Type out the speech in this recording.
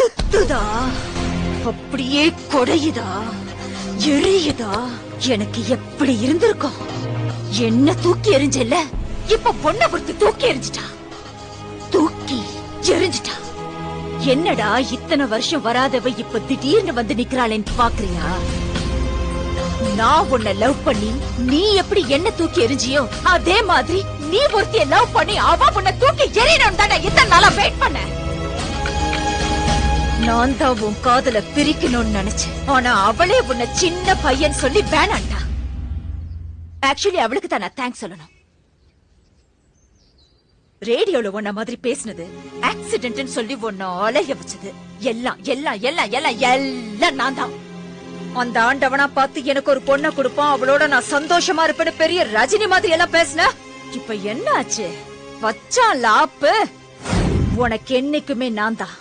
சுத்துதா, அப்படியே கொடையுதா, எரியுதா. எனக்கு எப்படி இருந்திருக்கும்? என்ன தூக்கி எறிஞ்சல, இப்ப பொண்ணை பொறுத்து தூக்கி எறிஞ்சிட்டா, தூக்கி எறிஞ்சிட்டா. என்னடா இத்தனை வருஷம் வராதவ இப்ப திடீர்னு வந்து நிக்கிறாளேன்னு பாக்குறியா? நான் உன்னை லவ் பண்ணி நீ எப்படி என்ன தூக்கி எறிஞ்சியோ அதே மாதிரி நீ ஒருத்திய லவ் பண்ணி அவ உன்னை தூக்கி எறியணும் தானே இத்தனை நாளா வெயிட் பண்ண. நான் தான் உன் காதல பிரிக்கணும்னு நினைச்சேன். ஆனா அவளே உன்னை சின்ன பையன் சொல்லி வேணாண்டா. ஆக்சுவலி அவளுக்கு தான் நான் தேங்க்ஸ் சொல்லணும். ரேடியோல உன்ன மாதிரி பேசினது, ஆக்சிடென்ட் சொல்லி உன்ன அலைய வச்சது எல்லாம் எல்லாம் எல்லாம் எல்லாம் எல்லாம் நான் தான். அந்த ஆண்டவனா பார்த்து எனக்கு ஒரு பொண்ணை கொடுப்பான், அவளோட நான் சந்தோஷமா இருப்பேன்னு பெரிய ரஜினி மாதிரி எல்லாம் பேசின. இப்ப என்ன ஆச்சு? வச்சான் லாப்பு. உனக்கு என்னைக்குமே நான் தான்.